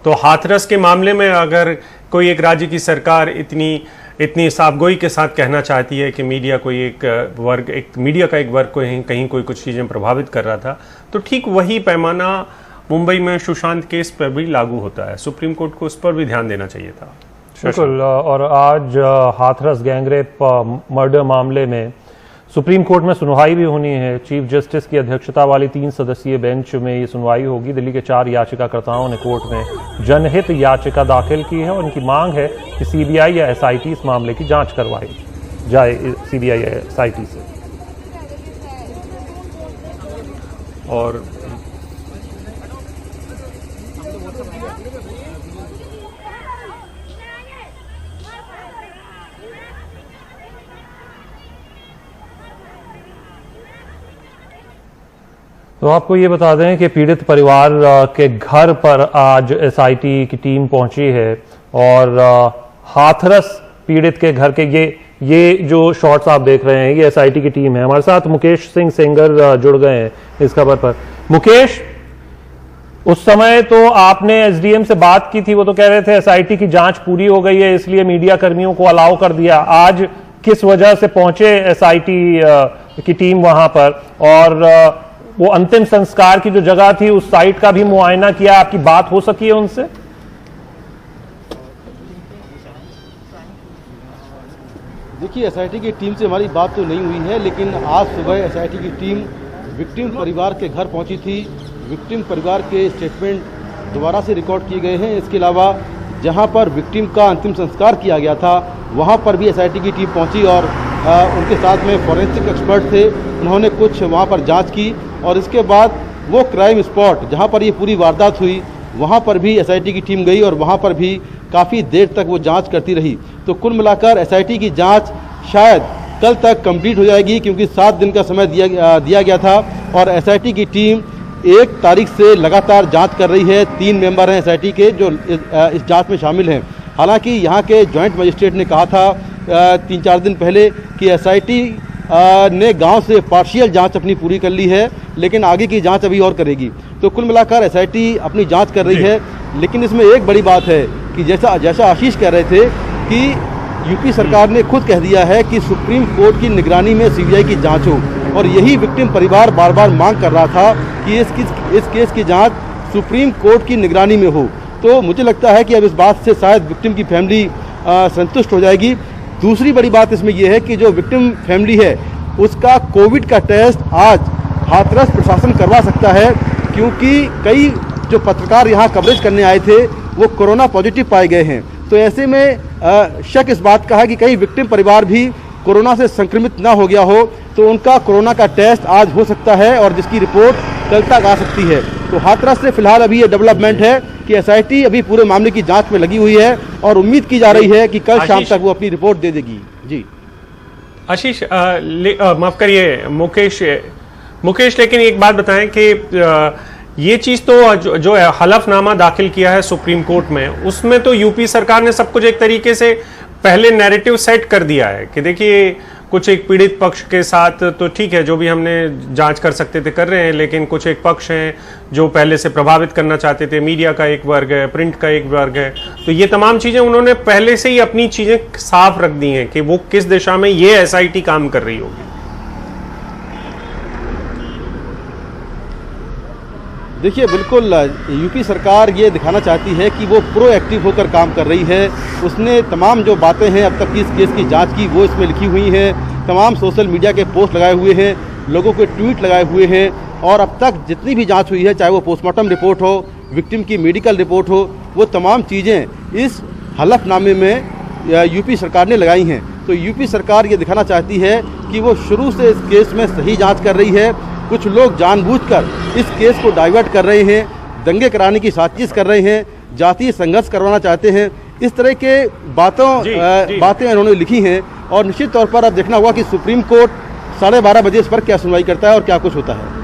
तो हाथरस के मामले में अगर कोई एक राज्य की सरकार इतनी साफगोई के साथ कहना चाहती है कि मीडिया कोई मीडिया का एक वर्ग को कहीं कोई कुछ चीज़ें प्रभावित कर रहा था, तो ठीक वही पैमाना मुंबई में सुशांत केस पर भी लागू होता है। सुप्रीम कोर्ट को उस पर भी ध्यान देना चाहिए था। बिल्कुल। और आज हाथरस गैंगरेप मर्डर मामले में सुप्रीम कोर्ट में सुनवाई भी होनी है। चीफ जस्टिस की अध्यक्षता वाली 3 सदस्यीय बेंच में ये सुनवाई होगी। दिल्ली के 4 याचिकाकर्ताओं ने कोर्ट में जनहित याचिका दाखिल की है और उनकी मांग है कि सीबीआई या एसआईटी इस मामले की जांच करवाई जाए, सीबीआई या एसआईटी से। और तो आपको ये बता दें कि पीड़ित परिवार के घर पर आज एसआईटी की टीम पहुंची है और हाथरस पीड़ित के घर के ये जो शॉट्स आप देख रहे हैं ये एसआईटी की टीम है। हमारे साथ मुकेश सिंह सेंगर जुड़ गए हैं इस खबर पर। मुकेश, उस समय तो आपने एसडीएम से बात की थी, वो तो कह रहे थे एसआईटी की जांच पूरी हो गई है इसलिए मीडिया कर्मियों को अलाउ कर दिया। आज किस वजह से पहुंचे एसआईटी की टीम वहां पर, और वो अंतिम संस्कार की जो जगह थी उस साइट का भी मुआयना किया? आपकी बात हो सकी है उनसे? देखिए, एसआईटी की टीम से हमारी बात तो नहीं हुई है, लेकिन आज सुबह एसआईटी की टीम विक्टिम परिवार के घर पहुंची थी। विक्टिम परिवार के स्टेटमेंट दोबारा से रिकॉर्ड किए गए हैं। इसके अलावा जहां पर विक्टिम का अंतिम संस्कार किया गया था वहां पर भी एसआईटी की टीम पहुंची और उनके साथ में फॉरेंसिक एक्सपर्ट थे। उन्होंने कुछ वहां पर जांच की और इसके बाद वो क्राइम स्पॉट जहां पर ये पूरी वारदात हुई वहां पर भी एसआईटी की टीम गई और वहां पर भी काफ़ी देर तक वो जांच करती रही। तो कुल मिलाकर एसआईटी की जांच शायद कल तक कंप्लीट हो जाएगी, क्योंकि 7 दिन का समय दिया गया था और एसआईटी की टीम 1 तारीख से लगातार जांच कर रही है। 3 मेंबर हैं एसआईटी के जो इस जांच में शामिल हैं। हालांकि यहाँ के जॉइंट मजिस्ट्रेट ने कहा था 3-4 दिन पहले कि एसआईटी ने गांव से पार्शियल जांच अपनी पूरी कर ली है, लेकिन आगे की जांच अभी और करेगी। तो कुल मिलाकर एसआईटी अपनी जांच कर रही है। लेकिन इसमें एक बड़ी बात है कि जैसा आशीष कह रहे थे कि यूपी सरकार ने खुद कह दिया है कि सुप्रीम कोर्ट की निगरानी में सीबीआई की जांच हो, और यही विक्टिम परिवार बार बार मांग कर रहा था कि इस केस की जांच सुप्रीम कोर्ट की निगरानी में हो। तो मुझे लगता है कि अब इस बात से शायद विक्टिम की फैमिली संतुष्ट हो जाएगी। दूसरी बड़ी बात इसमें यह है कि जो विक्टिम फैमिली है उसका कोविड का टेस्ट आज हाथरस प्रशासन करवा सकता है, क्योंकि कई जो पत्रकार यहाँ कवरेज करने आए थे वो कोरोना पॉजिटिव पाए गए हैं। तो ऐसे में शक इस बात का है कि कहीं विक्टिम परिवार भी कोरोना से संक्रमित ना हो गया हो, तो उनका कोरोना का टेस्ट आज हो सकता है और जिसकी रिपोर्ट कल तक आ सकती है। तो हाथरस से फिलहाल अभी ये डेवलपमेंट है कि एसआईटी अभी पूरे मामले की जांच में लगी हुई है और उम्मीद की जा रही है कि कल शाम तक वो अपनी रिपोर्ट दे देगी। जी आशीष, माफ करिए मुकेश, लेकिन एक बात बताएं कि ये चीज तो जो हलफनामा दाखिल किया है सुप्रीम कोर्ट में, उसमें तो यूपी सरकार ने सब कुछ एक तरीके से पहले नैरेटिव सेट कर दिया है कि देखिए कुछ एक पीड़ित पक्ष के साथ तो ठीक है, जो भी हमने जांच कर सकते थे कर रहे हैं, लेकिन कुछ एक पक्ष हैं जो पहले से प्रभावित करना चाहते थे। मीडिया का एक वर्ग है, प्रिंट का एक वर्ग है, तो ये तमाम चीजें उन्होंने पहले से ही अपनी चीजें साफ रख दी हैं कि वो किस दिशा में ये एसआईटी काम कर रही होगी। देखिए, बिल्कुल यूपी सरकार ये दिखाना चाहती है कि वो प्रोएक्टिव होकर काम कर रही है। उसने तमाम जो बातें हैं अब तक की इस केस की जांच की वो इसमें लिखी हुई हैं। तमाम सोशल मीडिया के पोस्ट लगाए हुए हैं, लोगों के ट्वीट लगाए हुए हैं, और अब तक जितनी भी जांच हुई है, चाहे वो पोस्टमार्टम रिपोर्ट हो, विक्टिम की मेडिकल रिपोर्ट हो, वो तमाम चीज़ें इस हलफनामे में यूपी सरकार ने लगाई हैं। तो यूपी सरकार ये दिखाना चाहती है कि वो शुरू से इस केस में सही जाँच कर रही है। कुछ लोग जानबूझकर इस केस को डाइवर्ट कर रहे हैं, दंगे कराने की साजिश कर रहे हैं, जातीय संघर्ष करवाना चाहते हैं। इस तरह के बातें उन्होंने लिखी हैं और निश्चित तौर पर अब देखना होगा कि सुप्रीम कोर्ट 12:30 बजे इस पर क्या सुनवाई करता है और क्या कुछ होता है।